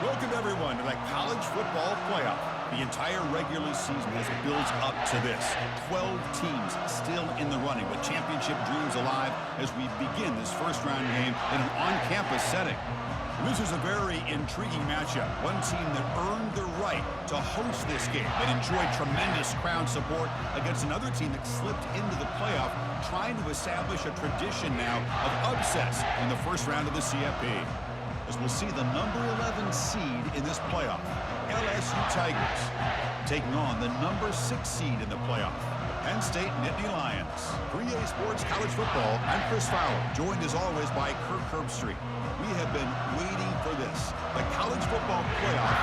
Welcome, everyone, to the college football playoff. The entire regular season has built up to this. 12 teams still in the running with championship dreams alive as we begin this first-round game in an on-campus setting. This is a very intriguing matchup. One team that earned the right to host this game and enjoyed tremendous crowd support against another team that slipped into the playoff, trying to establish a tradition now of upsets in the first round of the CFP. As we'll see the number 11 seed in this playoff, LSU Tigers, taking on the number 6 seed in the playoff, Penn State Nittany Lions. For EA Sports College Football, I'm Chris Fowler, joined as always by Kirk Herbstreit. We have been waiting for this, the college football playoff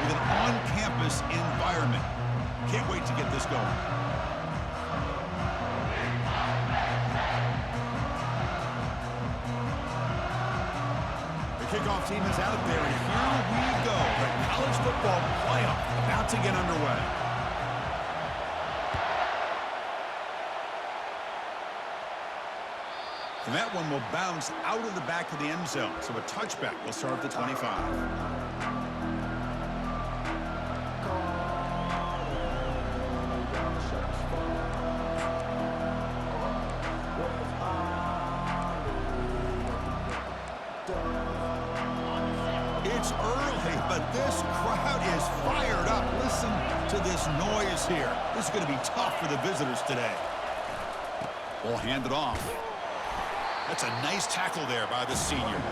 with an on-campus environment. Can't wait to get this going. Kickoff team is out there, and here we go. The college football playoff about to get underway. And that one will bounce out of the back of the end zone, so a touchback will start at the 25. It's early, but this crowd is fired up. Listen to this noise here. This is going to be tough for the visitors today. Ball handed off. That's a nice tackle there by the senior.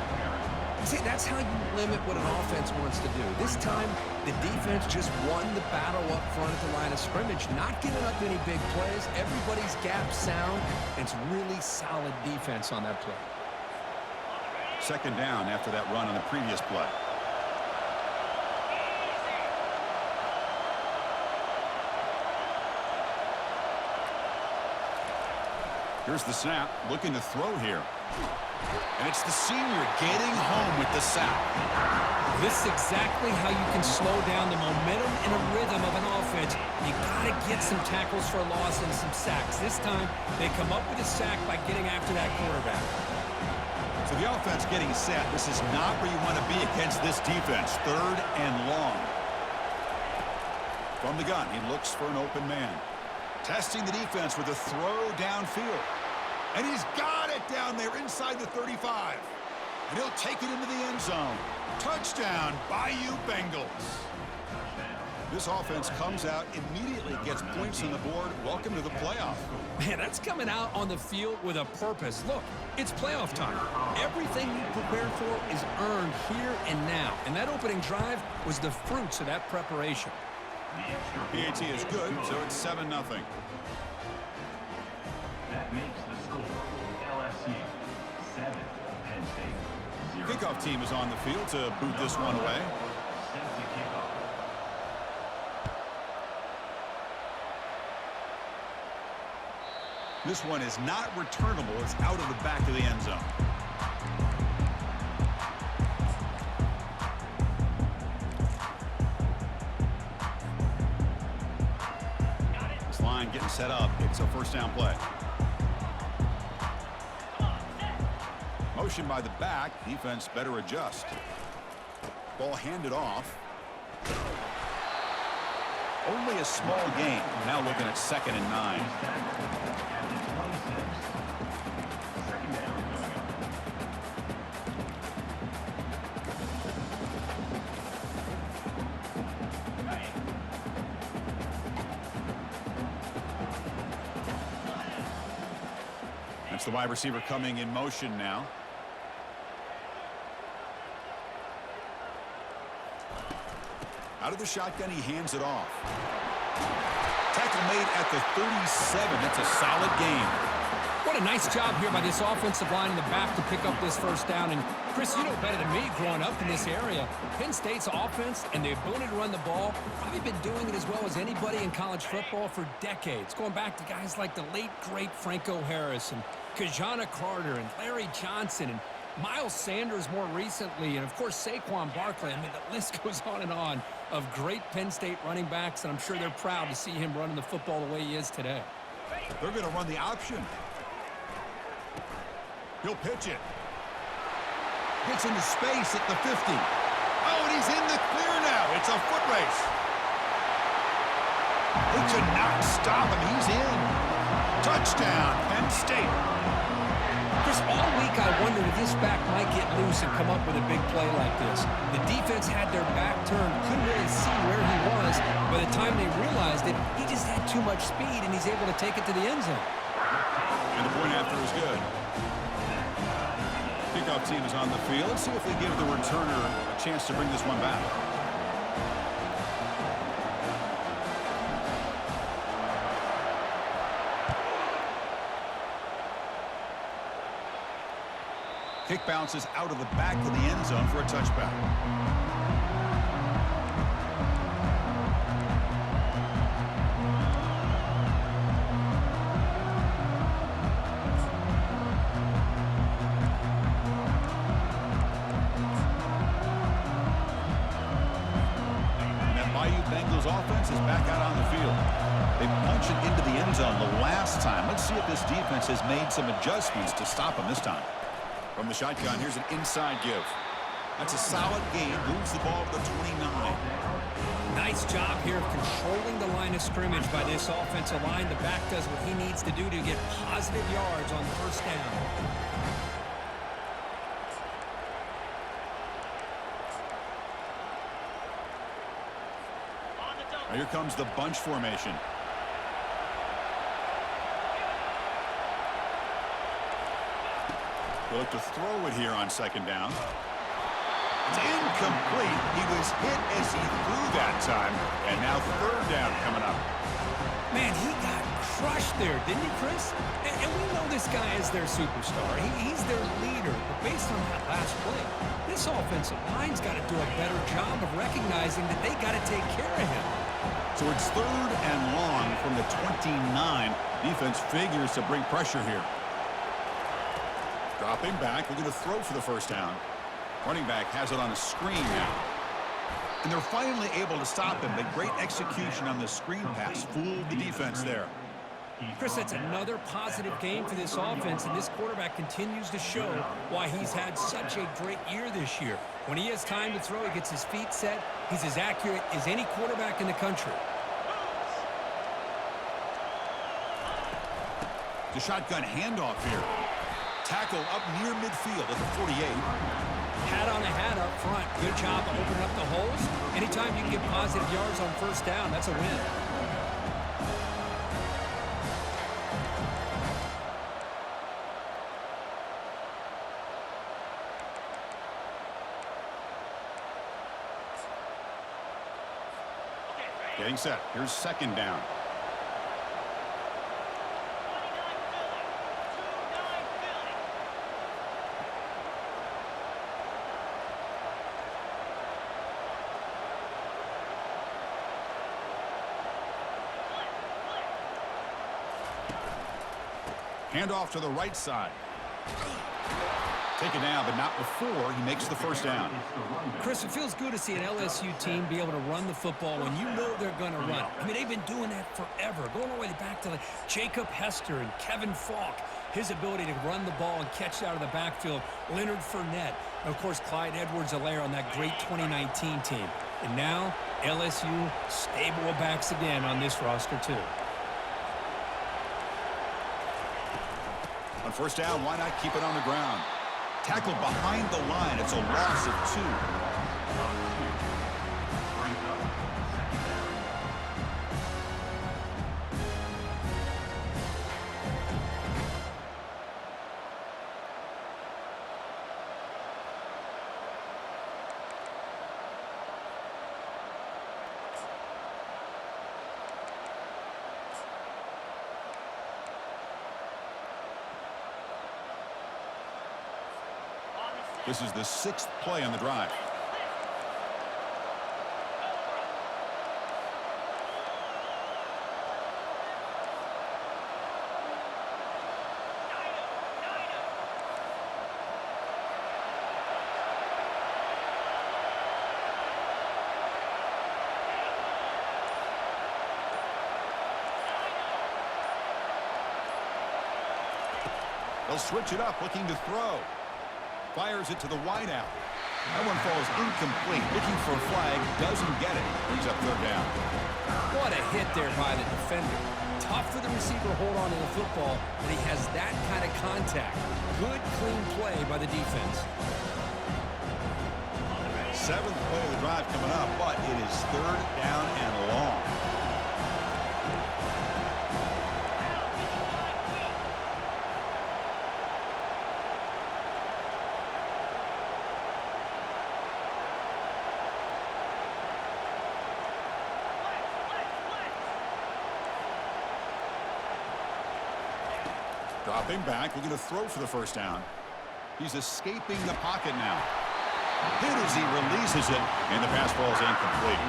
See, that's how you limit what an offense wants to do. This time, the defense just won the battle up front at the line of scrimmage, not giving up any big plays. Everybody's gap sound, and it's really solid defense on that play. Second down after that run on the previous play. Here's the snap, looking to throw here. And it's the senior getting home with the sack. This is exactly how you can slow down the momentum and a rhythm of an offense. You got to get some tackles for a loss and some sacks. This time, they come up with a sack by getting after that quarterback. So the offense getting set. This is not where you want to be against this defense. Third and long. From the gun, he looks for an open man. Testing the defense with a throw downfield. And he's got it down there inside the 35. And he'll take it into the end zone. Touchdown, Bayou Bengals. This offense comes out, immediately gets points on the board. Welcome to the playoff. Man, that's coming out on the field with a purpose. Look, it's playoff time. Everything you prepared for is earned here and now. And that opening drive was the fruits of that preparation. PAT is good, so it's 7-0. That makes the score LSU 7, Penn State 0. Kickoff team is on the field to boot this one away. Set to kickoff. This one is not returnable. It's out of the back of the end zone. This line getting set up. It's a first down play. Motion by the back. Defense better adjust. Ball handed off. Only a small gain. Now looking at 2nd and 9. That's the wide receiver coming in motion now. Out of the shotgun, he hands it off. Tackle made at the 37. That's a solid gain. What a nice job here by this offensive line in the back to pick up this first down. And, Chris, you know better than me growing up in this area. Penn State's offense and the ability to run the ball probably been doing it as well as anybody in college football for decades, going back to guys like the late, great Franco Harris and Kajana Carter and Larry Johnson and Miles Sanders more recently, and, of course, Saquon Barkley. I mean, the list goes on of great Penn State running backs, and I'm sure they're proud to see him running the football the way he is today. They're going to run the option. He'll pitch it. Gets into space at the 50. Oh, and he's in the clear now. It's a foot race. They could not stop him. He's in. Touchdown, Penn State. Chris, all week I wondered if this back might get loose and come up with a big play like this. The defense had their back turned, couldn't really see where he was. By the time they realized it, he just had too much speed, and he's able to take it to the end zone. And the point after is good. Kickoff team is on the field. Let's see if they give the returner a chance to bring this one back. Kick bounces out of the back of the end zone for a touchback. Bengals offense is back out on the field. They punch it into the end zone the last time. Let's see if this defense has made some adjustments to stop them this time. From the shotgun, here's an inside give. That's a solid gain. Moves the ball to the 29. Nice job here of controlling the line of scrimmage by this offensive line. The back does what he needs to do to get positive yards on first down. Now here comes the bunch formation. They'll look to throw it here on second down. It's incomplete. He was hit as he threw that time. And now third down coming up. Man, he got crushed there, didn't he, Chris? And we know this guy is their superstar. He's their leader. But based on that last play, this offensive line's got to do a better job of recognizing that they got to take care of him. So it's third and long from the 29. Defense figures to bring pressure here. Dropping back, looking to throw for the first down. Running back has it on a screen now. And they're finally able to stop him. But great execution on the screen pass. Fooled the defense there. Chris, that's another positive game for this offense, and this quarterback continues to show why he's had such a great year this year. When he has time to throw, he gets his feet set. He's as accurate as any quarterback in the country. The shotgun handoff here. Tackle up near midfield at the 48. Hat on a hat up front. Good job of opening up the holes. Anytime you can get positive yards on first down, that's a win. Getting set. Here's second down. Handoff to the right side. Taken down, but not before he makes the first down. Chris, it feels good to see an LSU team be able to run the football when you know they're going to run. I mean, they've been doing that forever, going all the way back to like Jacob Hester and Kevin Falk. His ability to run the ball and catch it out of the backfield. Leonard Fournette. And, of course, Clyde Edwards-Helaire on that great 2019 team. And now, LSU stable of backs again on this roster, too. On first down, why not keep it on the ground? Tackled behind the line. It's a loss of 2. This is the 6th play on the drive. They'll switch it up, looking to throw. Fires it to the wideout. That one falls incomplete. Looking for a flag, doesn't get it. Brings up third down. What a hit there by the defender. Tough for the receiver to hold on to the football, but he has that kind of contact. Good, clean play by the defense. Seventh play of the drive coming up, but it is third down and long. Dropping back, looking to throw for the first down. He's escaping the pocket now. Hit as he releases it, and the pass ball is incomplete.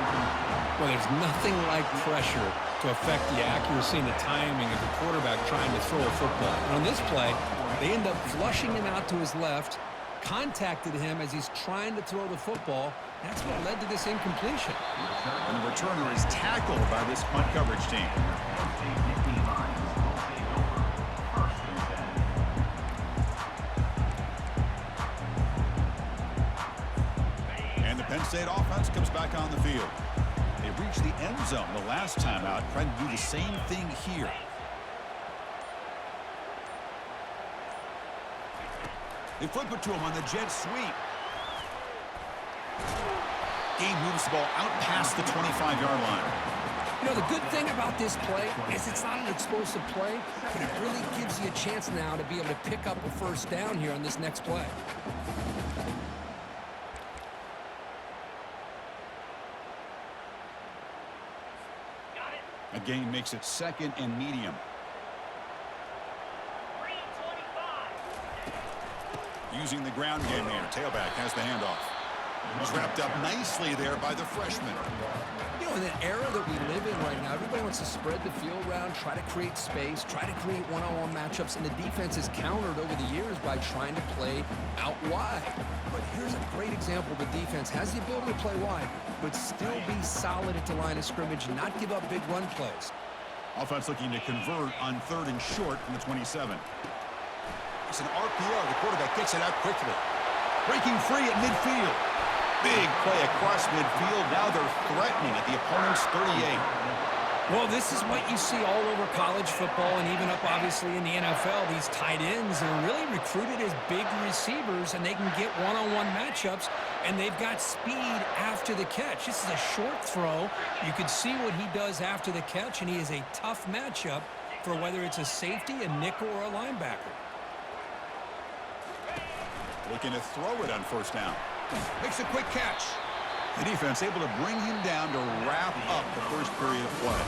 Well, there's nothing like pressure to affect the accuracy and the timing of the quarterback trying to throw a football. And on this play, they end up flushing him out to his left, contacted him as he's trying to throw the football. That's what led to this incompletion. And the returner is tackled by this punt coverage team. Penn State offense comes back on the field. They reached the end zone the last time out, trying to do the same thing here. They flip it to him on the jet sweep. Game moves the ball out past the 25-yard line. You know, the good thing about this play is it's not an explosive play, but it really gives you a chance now to be able to pick up a first down here on this next play. A gain makes it second and medium. Using the ground game here. Tailback has the handoff. He's wrapped up nicely there by the freshman. You know, in the era that we live in right now, everybody wants to spread the field around, try to create space, try to create one-on-one matchups, and the defense has countered over the years by trying to play out wide. But here's a great example. The defense has the ability to play wide, but still be solid at the line of scrimmage and not give up big run plays. Offense looking to convert on third and short from the 27. It's an RPO. The quarterback gets it out quickly. Breaking free at midfield. Big play across midfield. Now they're threatening at the opponent's 38. Well, this is what you see all over college football and even up, obviously, in the NFL. These tight ends are really recruited as big receivers, and they can get one-on-one matchups, and they've got speed after the catch. This is a short throw. You can see what he does after the catch, and he is a tough matchup for whether it's a safety, a nickel, or a linebacker. Looking to throw it on first down. Makes a quick catch. The defense able to bring him down to wrap up the first period of play.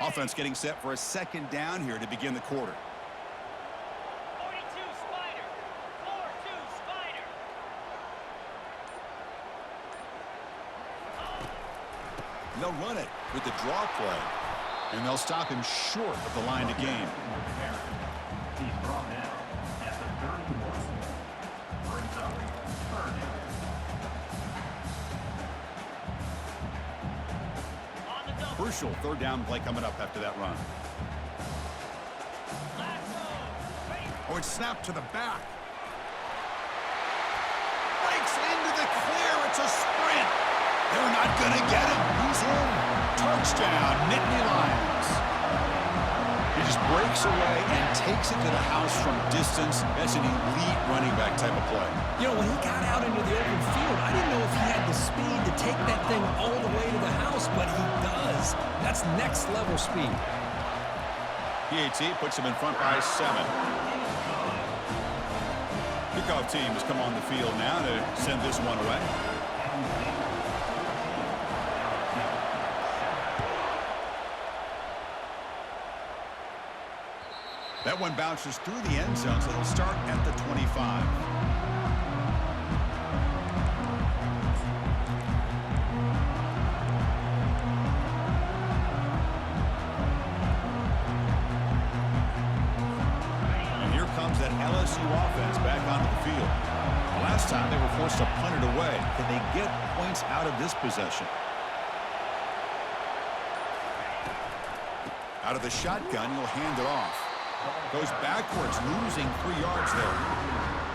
Offense getting set for a second down here to begin the quarter. 42 Spider. 4-2 Spider. They'll run it with the draw play, and they'll stop him short of the line to gain. He's brought down at the 31. Brings up third down. Crucial third down play coming up after that run. Oh, it's snapped to the back. Breaks into the clear. It's a sprint. They're not going to get him. He's in. Touchdown, Nittany Lions. He just breaks away and takes it to the house from distance. That's an elite running back type of play. You know, when he got out into the open field, I didn't know if he had the speed to take that thing all the way to the house, but he does. That's next level speed. PAT puts him in front by 7. Kickoff team has come on the field now to send this one away. That one bounces through the end zone, so it'll start at the 25. that LSU offense back onto the field. Last time they were forced to punt it away. Can they get points out of this possession? Out of the shotgun, he'll hand it off. Goes backwards, losing 3 yards there.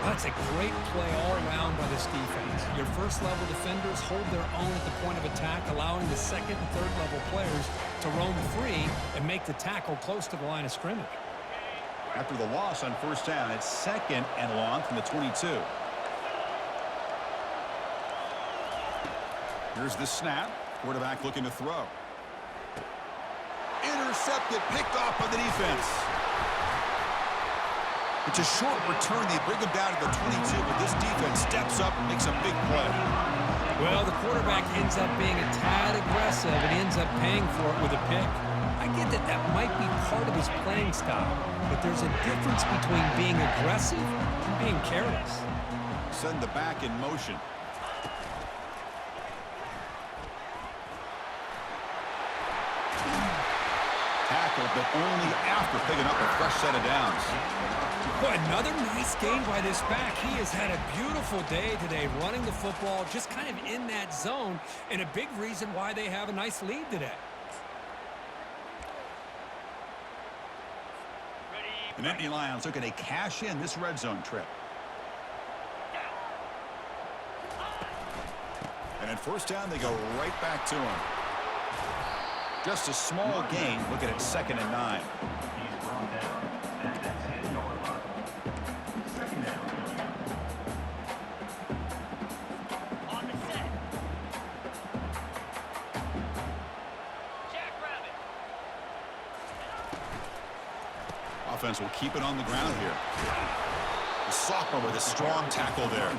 That's a great play all around by this defense. Your first-level defenders hold their own at the point of attack, allowing the second and third-level players to roam free and make the tackle close to the line of scrimmage. After the loss on first down, it's 2nd and long from the 22. Here's the snap. Quarterback looking to throw. Intercepted, picked off by the defense. It's a short return. They bring him down to the 22, but this defense steps up and makes a big play. Well, the quarterback ends up being a tad aggressive and ends up paying for it with a pick. I get that that might be part of his playing style, but there's a difference between being aggressive and being careless. Send the back in motion. Tackled, but only after picking up a fresh set of downs. Boy, another nice gain by this back. He has had a beautiful day today running the football, just kind of in that zone, and a big reason why they have a nice lead today. The Nittany Lions looking to cash in this red zone trip. And at first down, they go right back to him. Just a small gain, looking at 2nd and 9. He's brought down at the 10-yard line. 2nd down. On the set. Jackrabbit. Offense will keep it on the ground here. The sophomore with a strong tackle there.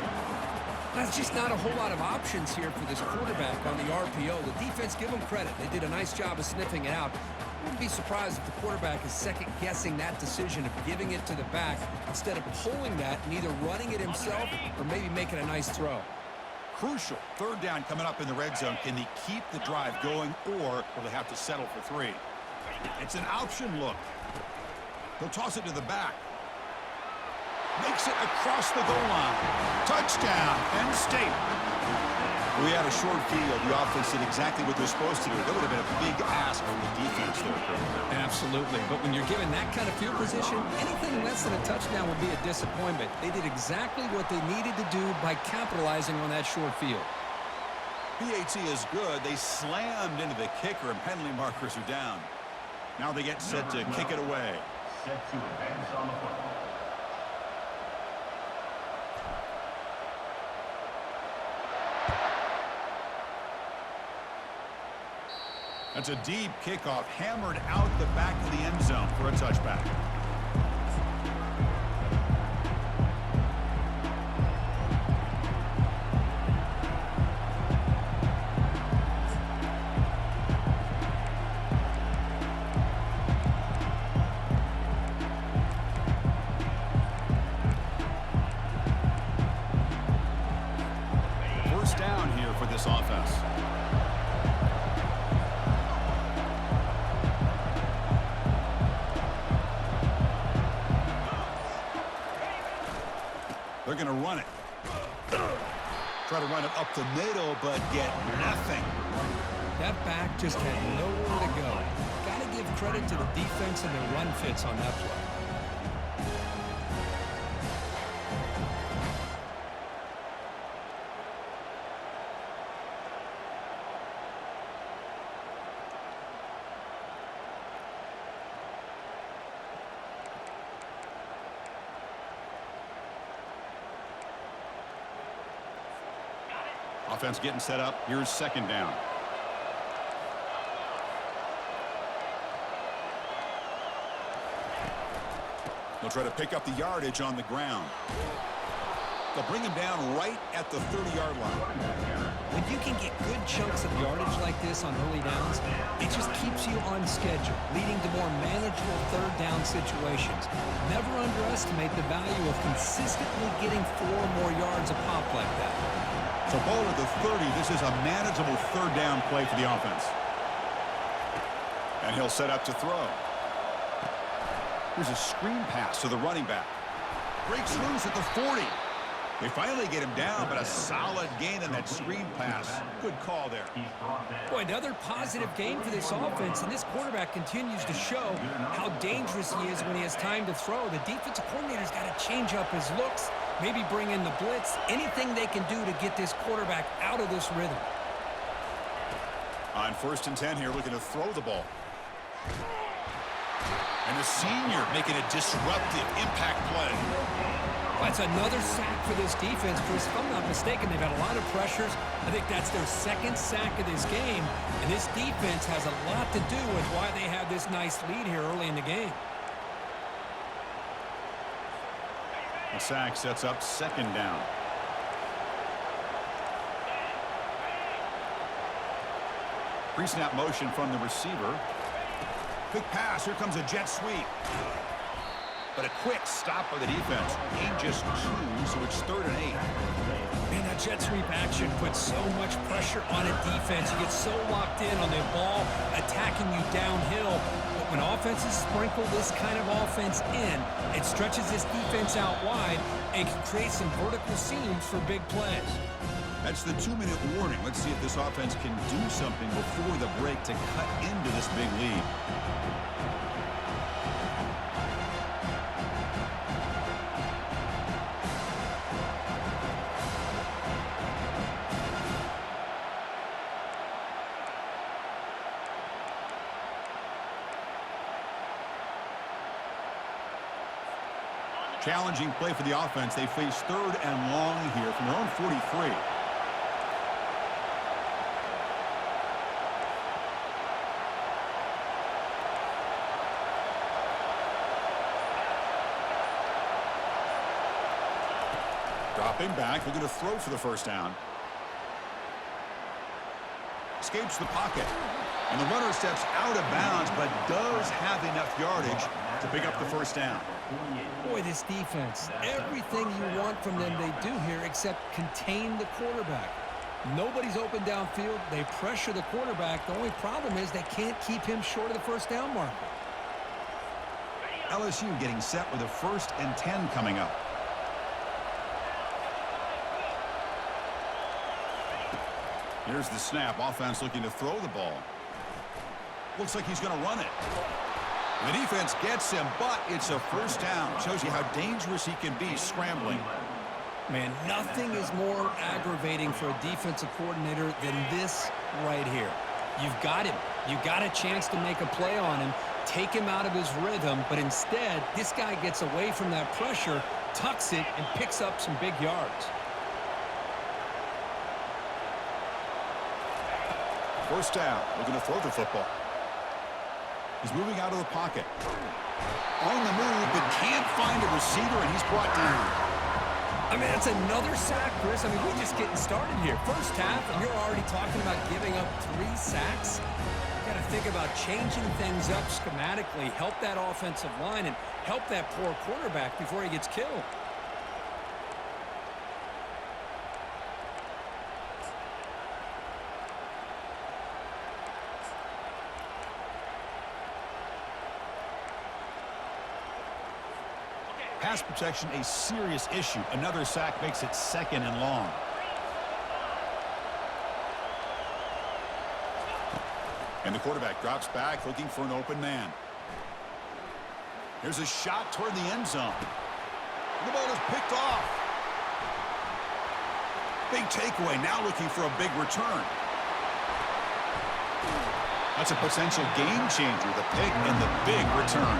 There's just not a whole lot of options here for this quarterback on the RPO. The defense, give them credit. They did a nice job of sniffing it out. I wouldn't be surprised if the quarterback is second-guessing that decision of giving it to the back instead of pulling that and either running it himself or maybe making a nice throw. Crucial. 3rd down coming up in the red zone. Can they keep the drive going, or will they have to settle for 3? It's an option look. He'll toss it to the back. Makes it across the goal line. Touchdown, Penn State. We had a short field. The offense did exactly what they're supposed to do. That would have been a big ask from the defense there, Chris. Absolutely. But when you're given that kind of field position, anything less than a touchdown would be a disappointment. They did exactly what they needed to do by capitalizing on that short field. PAT is good. They slammed into the kicker, and penalty markers are down. Now they get set to kick it away. Set to advance on the football. That's a deep kickoff, hammered out the back of the end zone for a touchback. First down here for this offense. They're going to run it. Try to run it up the middle, but get nothing. That back just had nowhere to go. Got to give credit to the defense and their run fits on that play. Offense getting set up. Here's 2nd down. They'll try to pick up the yardage on the ground. They'll bring him down right at the 30-yard line. When you can get good chunks of yardage like this on early downs, it just keeps you on schedule, leading to more manageable 3rd down situations. Never underestimate the value of consistently getting 4 more yards a pop like that. So ball at the 30. This is a manageable 3rd down play for the offense. And he'll set up to throw. Here's a screen pass to the running back. Breaks loose at the 40. They finally get him down, but a solid gain on that screen pass. Good call there. Boy, another positive game for this offense, and this quarterback continues to show how dangerous he is when he has time to throw. The defensive coordinator's got to change up his looks, maybe bring in the blitz, anything they can do to get this quarterback out of this rhythm. On 1st and 10 here, looking to throw the ball. And the senior making a disruptive impact play. That's another sack for this defense, Chris. If I'm not mistaken, they've had a lot of pressures. I think that's their 2nd sack of this game. And this defense has a lot to do with why they have this nice lead here early in the game. The sack sets up 2nd down. Pre-snap motion from the receiver. Quick pass. Here comes a jet sweep. But a quick stop by the defense. Gain just 2, so it's 3rd and 8. Man, that jet sweep action puts so much pressure on a defense. You get so locked in on the ball attacking you downhill. But when offenses sprinkle this kind of offense in, it stretches this defense out wide and can create some vertical seams for big plays. That's the 2-minute warning. Let's see if this offense can do something before the break to cut into this big lead. Challenging play for the offense. They face 3rd and long here from their own 43. Dropping back, looking to throw for the 1st down. Escapes the pocket. And the runner steps out of bounds, but does have enough yardage to pick up the 1st down. Boy, this defense, everything you want from them they do here except contain the quarterback. Nobody's open downfield. They pressure the quarterback. The only problem is they can't keep him short of the 1st down marker. LSU getting set with a 1st and 10 coming up. Here's the snap. Offense looking to throw the ball. Looks like he's going to run it. The defense gets him, but it's a 1st down. Shows you how dangerous he can be scrambling. Man, nothing is more aggravating for a defensive coordinator than this right here. You've got him. You've got a chance to make a play on him, take him out of his rhythm, but instead, this guy gets away from that pressure, tucks it, and picks up some big yards. 1st down. Looking to throw the football. He's moving out of the pocket. On the move, but can't find a receiver, and he's brought down. I mean, that's another sack, Chris. I mean, we're just getting started here. 1st half, and you're already talking about giving up 3 sacks. You got to think about changing things up schematically, help that offensive line, and help that poor quarterback before he gets killed. Pass protection, a serious issue. Another sack makes it 2nd and long. And the quarterback drops back, looking for an open man. Here's a shot toward the end zone. The ball is picked off. Big takeaway, now looking for a big return. That's a potential game changer, the pick and the big return.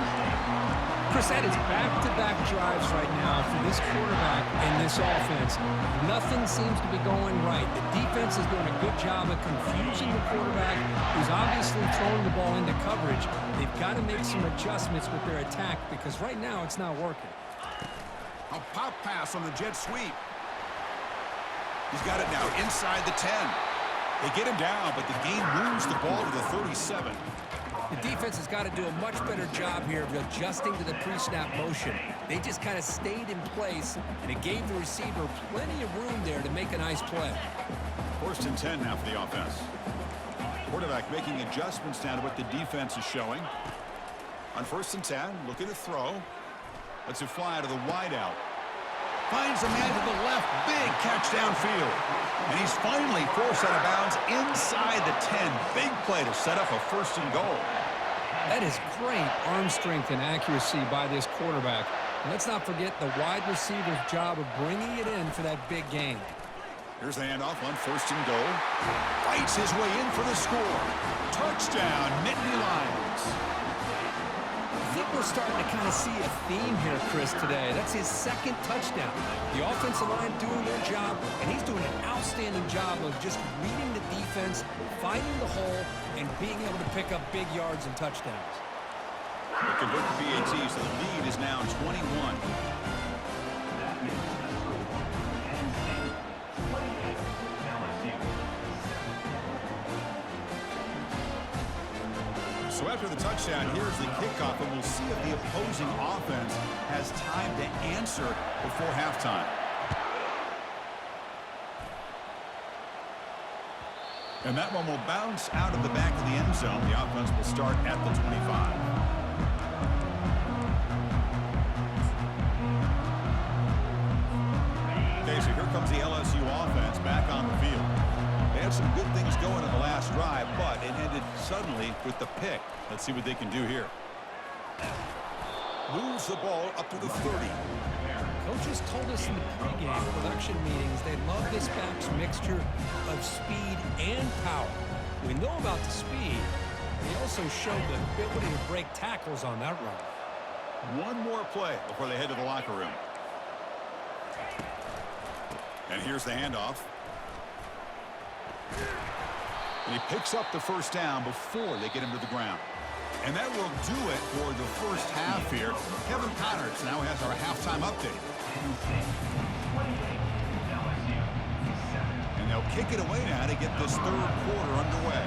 Chris, that is back-to-back drives right now for this quarterback and this offense. Nothing seems to be going right. The defense is doing a good job of confusing the quarterback, who's obviously throwing the ball into coverage. They've got to make some adjustments with their attack because right now it's not working. A pop pass on the jet sweep. He's got it now inside the 10. They get him down, but the game moves the ball to the 37. The defense has got to do a much better job here of adjusting to the pre-snap motion. They just kind of stayed in place, and it gave the receiver plenty of room there to make a nice play. 1st and 10 now for the offense. Quarterback making adjustments now to what the defense is showing. On 1st and 10, looking to throw. Lets it fly out of the wideout. Finds a man to the left. Big catch downfield. And he's finally forced out of bounds inside the 10. Big play to set up a first and goal. That is great arm strength and accuracy by this quarterback. And let's not forget the wide receiver's job of bringing it in for that big gain. Here's the handoff on first and goal. Fights his way in for the score. Touchdown, Nittany Lions. I think we're starting to kind of see a theme here, Chris, today. That's his second touchdown. The offensive line doing their job, and he's doing an outstanding job of just reading the defense, finding the hole, and being able to pick up big yards and touchdowns. They convert the PAT, so the lead is now 21. So after the touchdown, here's the kickoff, and we'll see if the opposing offense has time to answer before halftime. And that one will bounce out of the back of the end zone. The offense will start at the 25. Okay, so here comes the LSU offense back on the field. They had some good things going in the last drive, but it ended suddenly with the pick. Let's see what they can do here. Moves the ball up to the 30. Coaches told us in the pregame production meetings they love this back's mixture of speed and power. We know about the speed. They also showed the ability to break tackles on that run. One more play before they head to the locker room. And here's the handoff. And he picks up the first down before they get him to the ground. And that will do it for the first half here. Kevin Connors now has our halftime update. And they'll kick it away now to get this third quarter underway.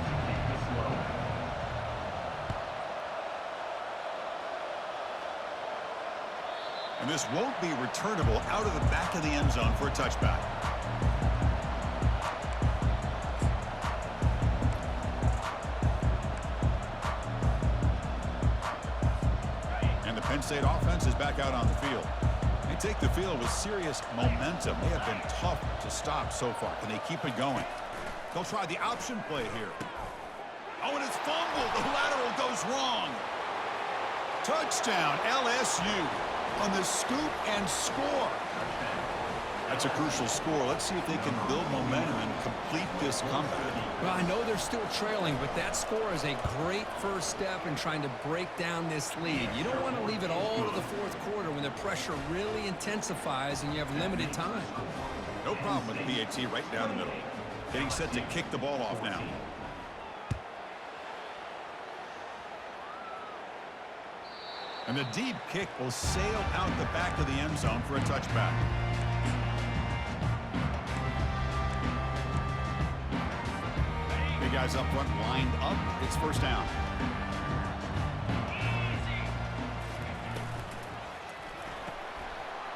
And this won't be returnable out of the back of the end zone for a touchback. Penn State offense is back out on the field. They take the field with serious momentum. They have been tough to stop so far. Can they keep it going? They'll try the option play here. Oh, and it's fumbled. The lateral goes wrong. Touchdown, LSU on the scoop and score. That's a crucial score. Let's see if they can build momentum and complete this comeback. Well, I know they're still trailing, but that score is a great first step in trying to break down this lead. You don't want to leave it all to the fourth quarter when the pressure really intensifies and you have limited time. No problem with the PAT right down the middle. Getting set to kick the ball off now. And the deep kick will sail out the back of the end zone for a touchback. Big guys up front lined up. It's first down.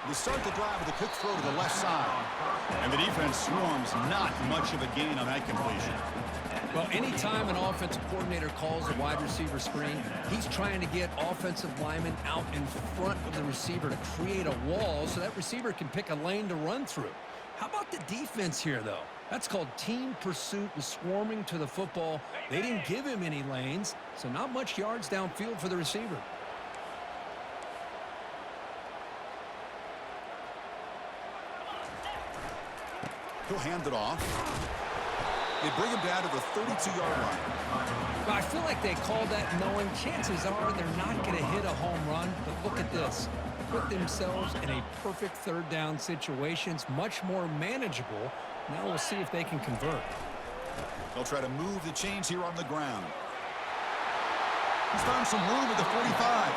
They start the drive with a quick throw to the left side. And the defense swarms. Not much of a gain on that completion. Well, anytime an offensive coordinator calls a wide receiver screen, he's trying to get offensive linemen out in front of the receiver to create a wall so that receiver can pick a lane to run through. How about the defense here, though? That's called team pursuit and swarming to the football. They didn't give him any lanes, so not much yards downfield for the receiver. He'll hand it off. They bring him down to the 32-yard line. But I feel like they called that knowing chances are they're not going to hit a home run. But look at this. Put themselves in a perfect third down situation. It's much more manageable. Now we'll see if they can convert. They'll try to move the chains here on the ground. He's found some room at the 45.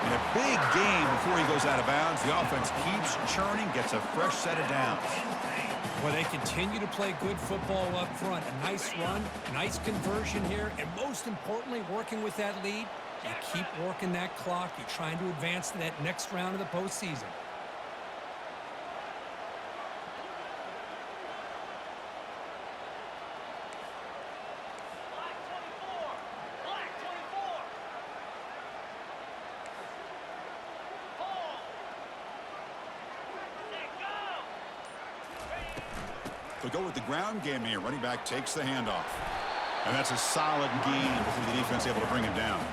And a big gain before he goes out of bounds. The offense keeps churning, gets a fresh set of downs. Well, they continue to play good football up front. A nice run, nice conversion here, and most importantly, working with that lead. You keep working that clock. You're trying to advance to that next round of the postseason. They'll go with the ground game here. Running back takes the handoff. And that's a solid gain before the defense able to bring him down.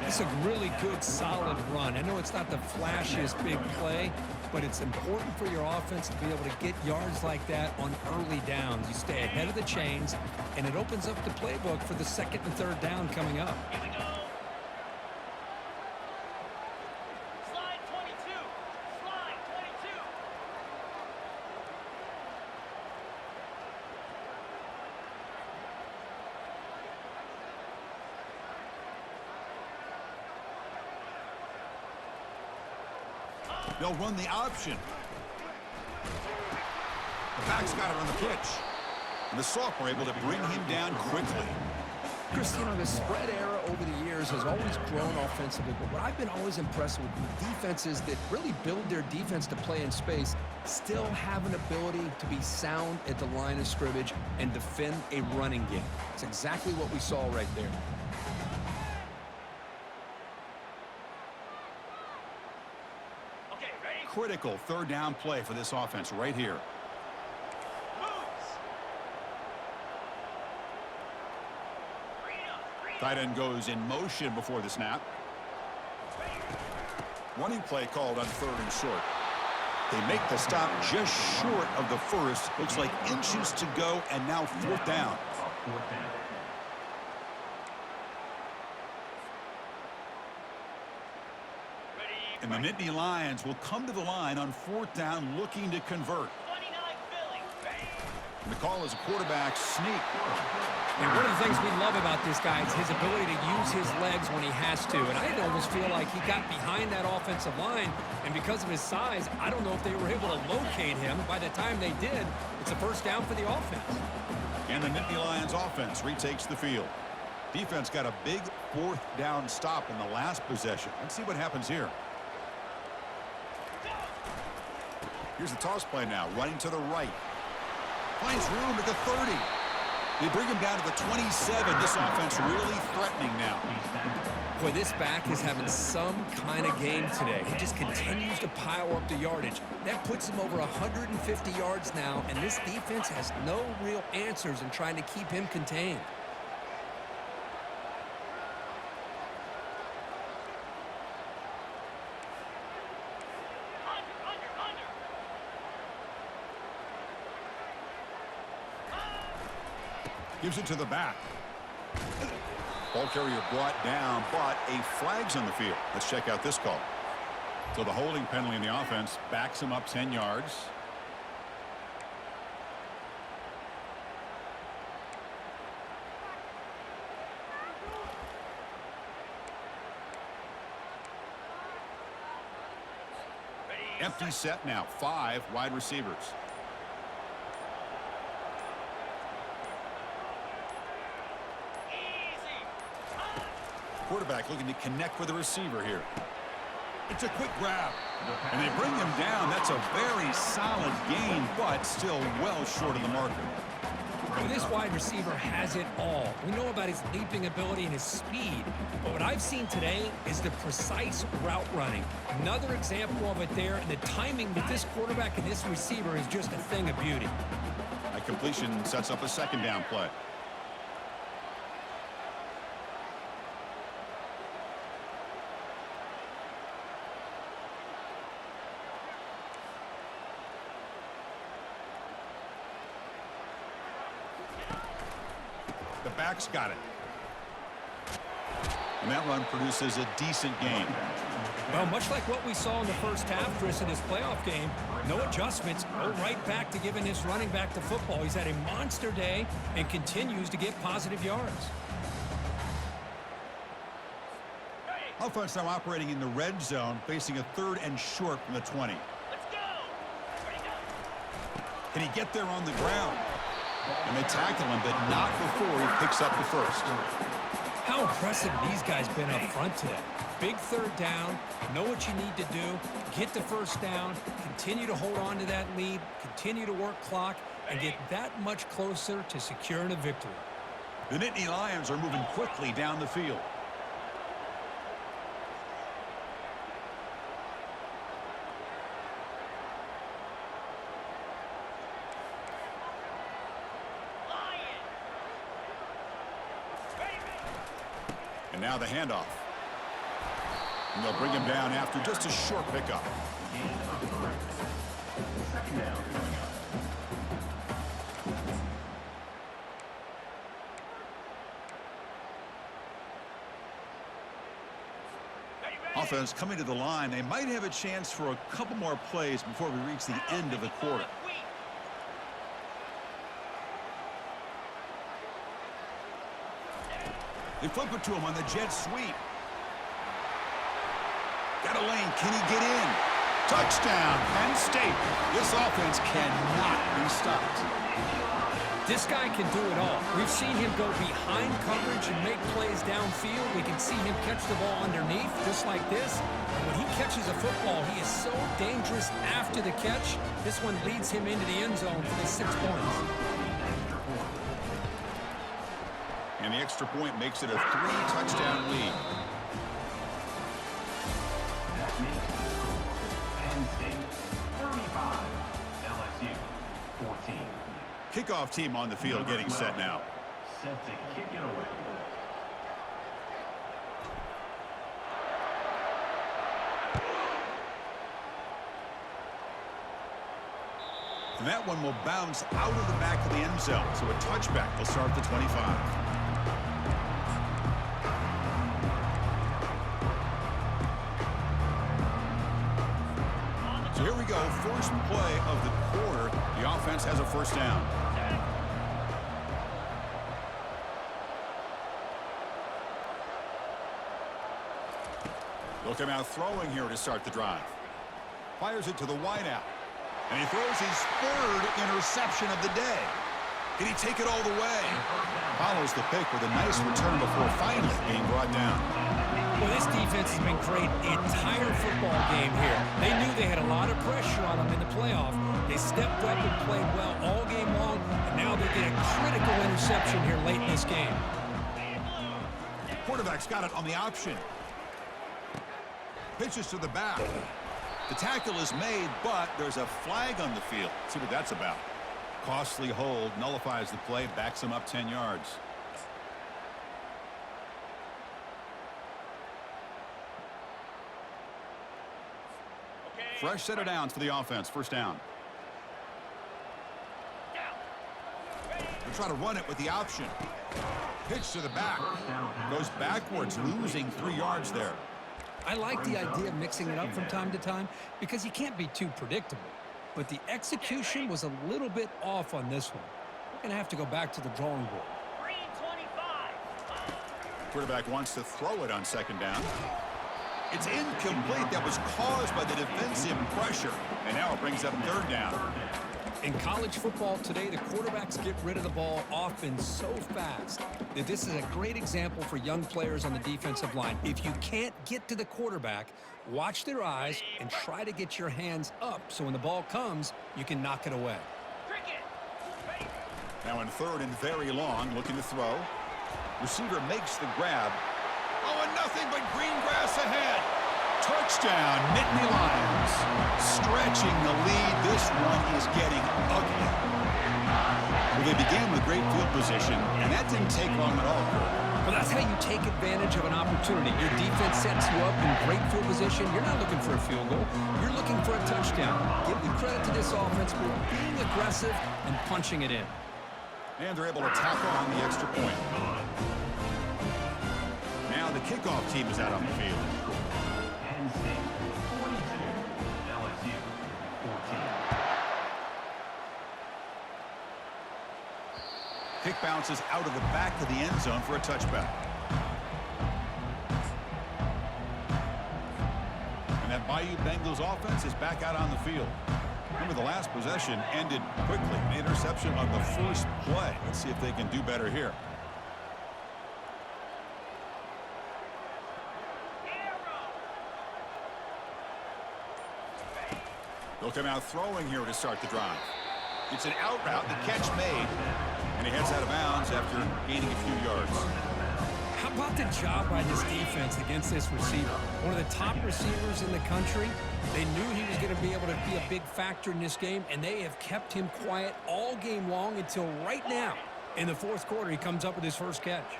It's a really good, solid run. I know it's not the flashiest big play, but it's important for your offense to be able to get yards like that on early downs. You stay ahead of the chains, and it opens up the playbook for the second and third down coming up. Here we go. Slide 22. Slide 22. They'll run the option. The back's got it on the pitch. And the sophomore able to bring him down quickly. Chris, you know, the spread era over the years has always grown offensively, but what I've been always impressed with defenses that really build their defense to play in space still have an ability to be sound at the line of scrimmage and defend a running game. It's exactly what we saw right there. Okay, ready? Critical third down play for this offense right here. Moves. Freedom. Tight end goes in motion before the snap. Running play called on third and short. They make the stop just short of the first. Looks like inches to go, and now fourth down. Fourth down. Ready. And the Nittany Lions will come to the line on fourth down looking to convert. 29 Philly. Bang. And the call is a quarterback sneak. And one of the things we love about this guy is his ability to use his legs when he has to. And I almost feel like he got behind that offensive line, and because of his size, I don't know if they were able to locate him. By the time they did, it's a first down for the offense. And the Nittany Lions offense retakes the field. Defense got a big fourth down stop in the last possession. Let's see what happens here. Here's the toss play now, running to the right. Finds room at the 30. They bring him down to the 27. This offense really threatening now. Boy, this back is having some kind of game today. He just continues to pile up the yardage. That puts him over 150 yards now, and this defense has no real answers in trying to keep him contained. Under. Gives it to the back. Ball carrier brought down, but a flag's on the field. Let's check out this call. So the holding penalty in the offense backs him up 10 yards. Ready. Empty set now. 5 wide receivers. Easy. Quarterback looking to connect with the receiver here. It's a quick grab. And they bring him down. That's a very solid gain, but still well short of the marker. Well, this wide receiver has it all. We know about his leaping ability and his speed, but what I've seen today is the precise route running. Another example of it there, and the timing with this quarterback and this receiver is just a thing of beauty. A completion sets up a second down play. The back's got it. And that run produces a decent gain. Well, much like what we saw in the first half, Chris, in his playoff game, no adjustments, go right back to giving this running back the football. He's had a monster day and continues to get positive yards. Offense now operating in the red zone, facing a third and short from the 20. Let's go. Ready, go. Can he get there on the ground? And they tackle him, but not before he picks up the first. How impressive these guys been up front today. Big third down, know what you need to do, get the first down, continue to hold on to that lead, continue to work clock, and get that much closer to securing a victory. The Nittany Lions are moving quickly down the field. And now the handoff. And they'll bring him down after just a short pickup. Gain of 3. Second down coming up. Offense coming to the line. They might have a chance for a couple more plays before we reach the end of the quarter. They flip it to him on the jet sweep. Got a lane. Can he get in? Touchdown, Penn State. This offense cannot be stopped. This guy can do it all. We've seen him go behind coverage and make plays downfield. We can see him catch the ball underneath, just like this. And when he catches a football, he is so dangerous after the catch. This one leads him into the end zone for the 6 points. And the extra point makes it a 3-touchdown lead. That makes it Penn State 35, LSU 14. Kickoff team on the field getting set now. Set to kick it away. And that one will bounce out of the back of the end zone. So a touchback will start at the 25. So here we go, first play of the quarter. The offense has a first down. Look him out throwing here to start the drive. Fires it to the wideout. And he throws his 3rd interception of the day. Can he take it all the way? Follows the pick with a nice return before finally being brought down. Well, this defense has been great the entire football game here. They knew they had a lot of pressure on them in the playoff. They stepped up and played well all game long, and now they get a critical interception here late in this game. Quarterback's got it on the option. Pitches to the back. The tackle is made, but there's a flag on the field. Let's see what that's about. Costly hold, nullifies the play, backs him up 10 yards. Fresh set of downs for the offense. First down. They'll try to run it with the option. Pitch to the back. Goes backwards, losing 3 yards there. I like the idea of mixing it up from time to time because you can't be too predictable. But the execution was a little bit off on this one. We're going to have to go back to the drawing board. 325. Quarterback wants to throw it on second down. It's incomplete. That was caused by the defensive pressure. And now it brings up 3rd down. In college football today, the quarterbacks get rid of the ball often so fast that this is a great example for young players on the defensive line. If you can't get to the quarterback, watch their eyes and try to get your hands up so when the ball comes, you can knock it away. Cricket. Ready. Now in 3rd and very long, looking to throw. Receiver makes the grab. Oh, and nothing but green grass ahead. Touchdown, Nittany Lions. Stretching the lead. This one is getting ugly. Well, they began with great field position, and that didn't take long at all, Kurt. Well, that's how you take advantage of an opportunity. Your defense sets you up in great field position. You're not looking for a field goal. You're looking for a touchdown. Give the credit to this offense for being aggressive and punching it in. And they're able to tack on the extra point. Now the kickoff team is out on the field. Penn State 42, LSU 14. Kick bounces out of the back of the end zone for a touchback. And that Bayou Bengals offense is back out on the field. Remember, the last possession ended quickly. The interception on the first play. Let's see if they can do better here. They'll come out throwing here to start the drive. It's an out route, the catch made, and he heads out of bounds after gaining a few yards. How about the job by this defense against this receiver? One of the top receivers in the country. They knew he was going to be able to be a big factor in this game, and they have kept him quiet all game long until right now. In the 4th quarter, he comes up with his first catch.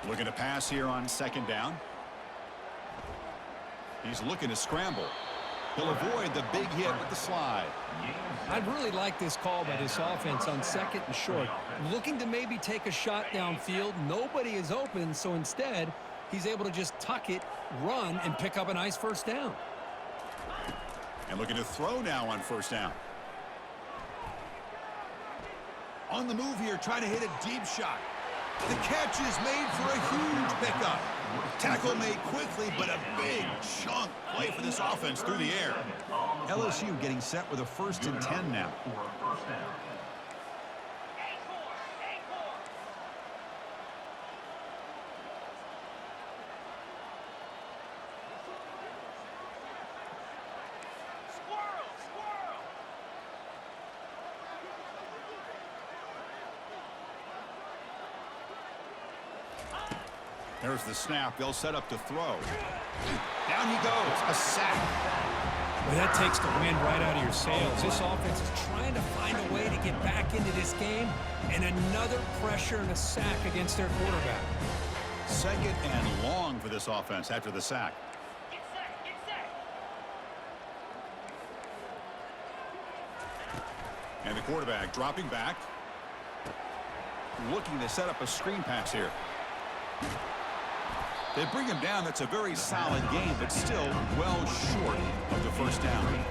Looking to pass here on second down. He's looking to scramble. He'll avoid the big hit with the slide. I really like this call by this offense on second and short. Looking to maybe take a shot downfield. Nobody is open, so instead, he's able to just tuck it, run, and pick up a nice first down. And looking to throw now on first down. On the move here, trying to hit a deep shot. The catch is made for a huge pickup. Tackle made quickly, but a big chunk play for this offense through the air. LSU getting set with a 1st and 10 now. There's the snap. They'll set up to throw. Down he goes. A sack. Well, that takes the wind right out of your sails. This offense is trying to find a way to get back into this game, and another pressure and a sack against their quarterback. 2nd and long for this offense after the sack. Get set, get set. And the quarterback dropping back. Looking to set up a screen pass here. They bring him down. That's a very solid game, but still well short of the first down.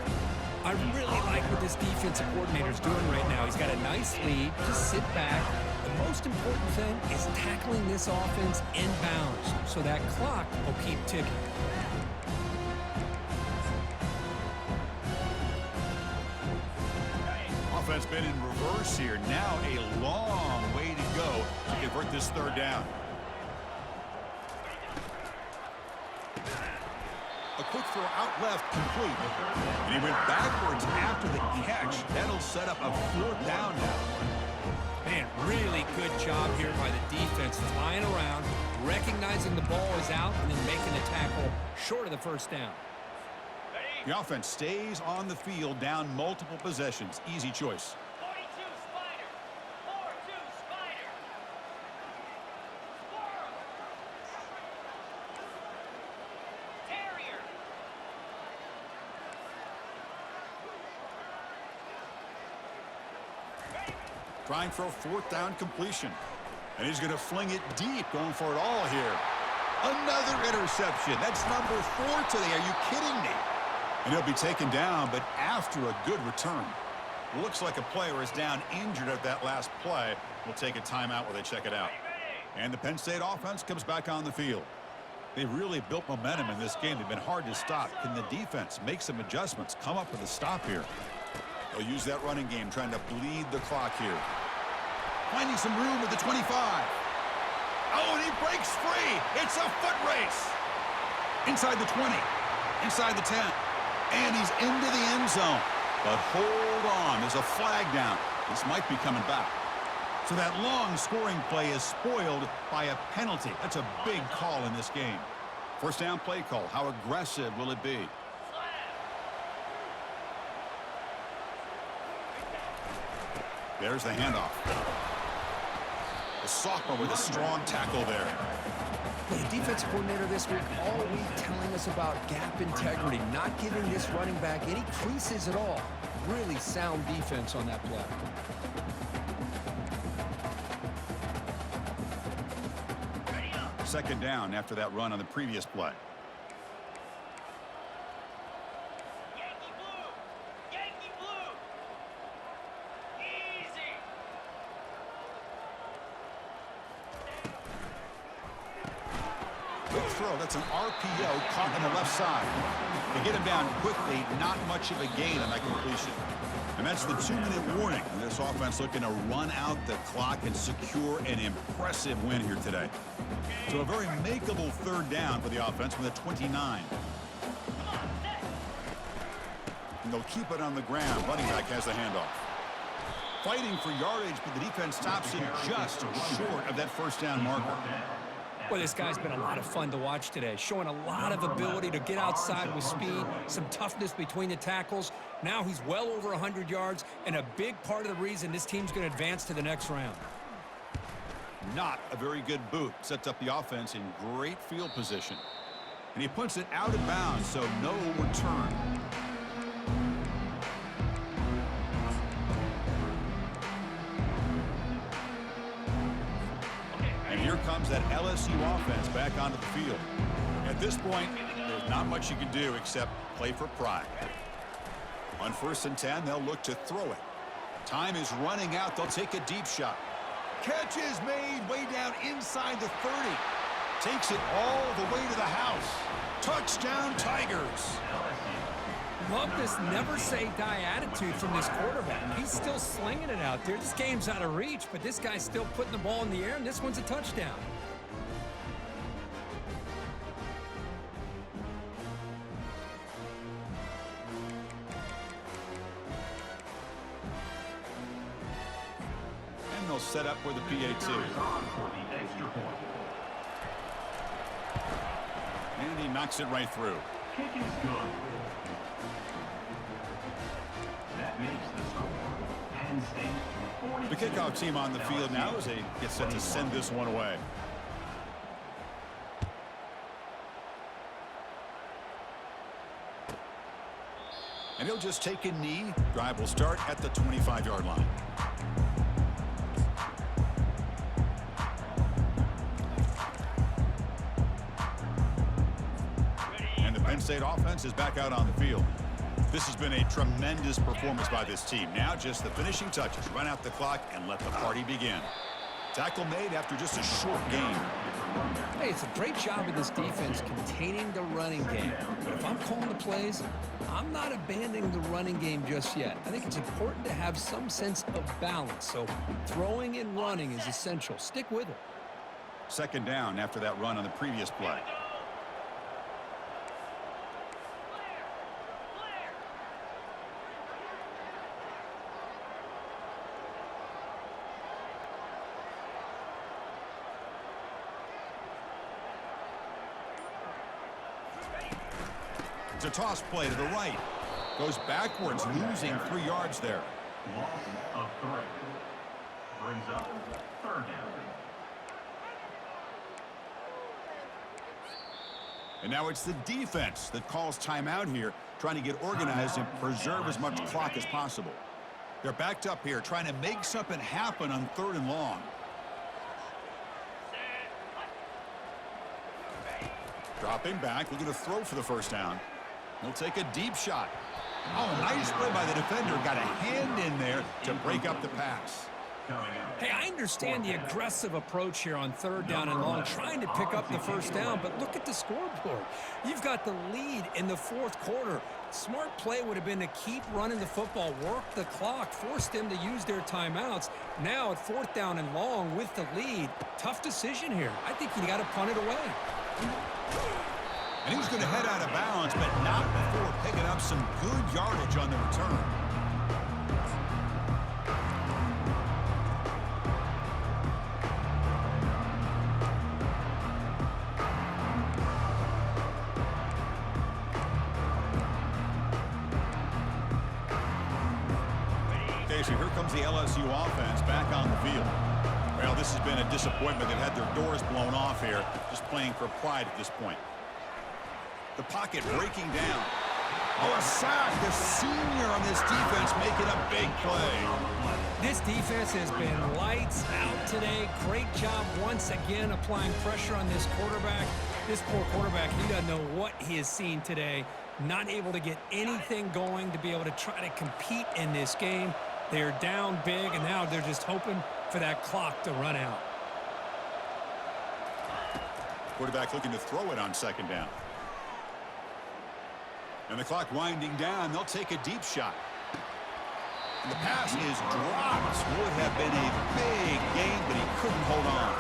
I really like what this defensive coordinator is doing right now. He's got a nice lead. Just sit back. The most important thing is tackling this offense inbounds so that clock will keep ticking. Offense been in reverse here. Now a long way to go to convert this 3rd down. A quick throw out left, complete. And he went backwards after the catch. That'll set up a 4th down now. Man, really good job here by the defense, flying around, recognizing the ball is out, and then making the tackle short of the first down. The offense stays on the field, down multiple possessions. Easy choice. 42 Spider. 4-2 Spider. Squirrel. Terrier. Trying for a 4th down completion. And he's going to fling it deep, going for it all here. Another interception. That's number 4 today. Are you kidding me? And he'll be taken down, but after a good return. Looks like a player is down injured at that last play. We'll take a timeout while they check it out. And the Penn State offense comes back on the field. They've really built momentum in this game. They've been hard to stop. Can the defense make some adjustments, come up with a stop here? They'll use that running game, trying to bleed the clock here. Finding some room with the 25. Oh, and he breaks free. It's a foot race. Inside the 20. Inside the 10. And he's into the end zone. But hold on. There's a flag down. This might be coming back. So that long scoring play is spoiled by a penalty. That's a big call in this game. 1st down play call. How aggressive will it be? There's the handoff. The sophomore with a strong tackle there. The defensive coordinator this week all week telling us about gap integrity, not giving this running back any creases at all. Really sound defense on that play. Second down after that run on the previous play. Yankee blue. Yankee blue. Easy. Quick throw. That's an RPO caught on the left side. They get him down quickly. Not much of a gain on that completion. And that's the 2-minute warning. And this offense looking to run out the clock and secure an impressive win here today. So a very makeable 3rd down for the offense from the 29. And they'll keep it on the ground. Running back has the handoff. Fighting for yardage, but the defense stops him just short of that 1st down marker. Well, this guy's been a lot of fun to watch today, showing a lot of ability to get outside with speed, some toughness between the tackles. Now he's well over 100 yards, and a big part of the reason this team's going to advance to the next round. Not a very good boot. Sets up the offense in great field position. And he puts it out of bounds, so no return. And here comes that LSU offense back onto the field. At this point, there's not much you can do except play for pride. On 1st and 10, they'll look to throw it. Time is running out. They'll take a deep shot. Catch is made way down inside the 30. Takes it all the way to the house. Touchdown, Tigers. Love this never-say-die attitude from this quarterback. He's still slinging it out there. This game's out of reach, but this guy's still putting the ball in the air, and this one's a touchdown. And they'll set up for the PAT. And he knocks it right through. Kick is good. That makes the score Penn State 42. The kickoff team on the field now as they get set to send this one away. And he'll just take a knee. Drive will start at the 25-yard line. And the Penn State offense is back out on the field. This has been a tremendous performance by this team. Now just the finishing touches. Run out the clock and let the party begin. Tackle made after just a short game. Hey, it's a great job of this defense containing the running game. But if I'm calling the plays, I'm not abandoning the running game just yet. I think it's important to have some sense of balance. So throwing and running is essential. Stick with it. 2nd down after that run on the previous play. It's a toss play to the right. Goes backwards, losing 3 yards there. Loss of 3. Brings up 3rd down. And now it's the defense that calls timeout here, trying to get organized and preserve as much clock as possible. They're backed up here, trying to make something happen on 3rd and long. Dropping back, looking to throw for the 1st down. He'll take a deep shot. Oh, nice play by the defender. Got a hand in there to break up the pass. Hey, I understand the aggressive approach here on 3rd down and long, trying to pick up the 1st down, but look at the scoreboard. You've got the lead in the 4th quarter. Smart play would have been to keep running the football, work the clock, force them to use their timeouts. Now at 4th down and long with the lead, tough decision here. I think you got to punt it away. And he's going to head out of bounds, but not before picking up some good yardage on the return. Okay, so here comes the LSU offense back on the field. Well, this has been a disappointment. They've had their doors blown off here, just playing for pride at this point. The pocket breaking down. Oh, a sack. The senior on this defense making a big play. This defense has been lights out today. Great job once again applying pressure on this quarterback. This poor quarterback, he doesn't know what he has seen today. Not able to get anything going to be able to try to compete in this game. They're down big, and now they're just hoping for that clock to run out. Quarterback looking to throw it on 2nd down. And the clock winding down. They'll take a deep shot. And the pass is dropped. Would have been a big game, but he couldn't hold on.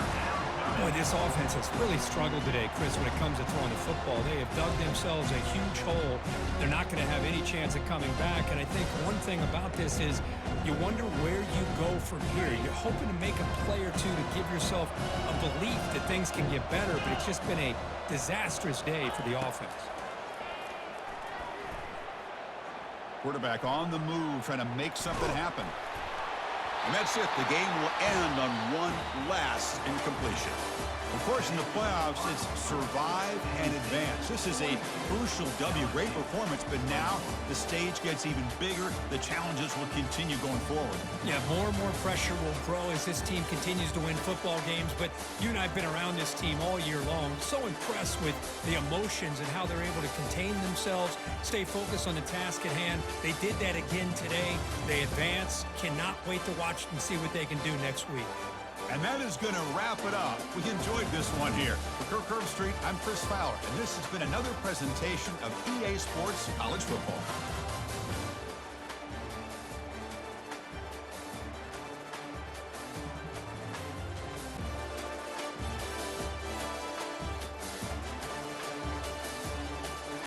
Boy, this offense has really struggled today, Chris, when it comes to throwing the football. They have dug themselves a huge hole. They're not going to have any chance of coming back. And I think one thing about this is you wonder where you go from here. You're hoping to make a play or two to give yourself a belief that things can get better, but it's just been a disastrous day for the offense. Quarterback on the move, trying to make something happen. And that's it. The game will end on one last incompletion. Of course, in the playoffs, it's survive and advance. This is a crucial W. Great performance, but now the stage gets even bigger. The challenges will continue going forward. Yeah, more and more pressure will grow as this team continues to win football games, but you and I have been around this team all year long. So impressed with the emotions and how they're able to contain themselves, stay focused on the task at hand. They did that again today. They advance. Cannot wait to watch and see what they can do next week. And that is going to wrap it up. We enjoyed this one here. For Kirk Herbstreit, I'm Chris Fowler, and this has been another presentation of EA Sports College Football.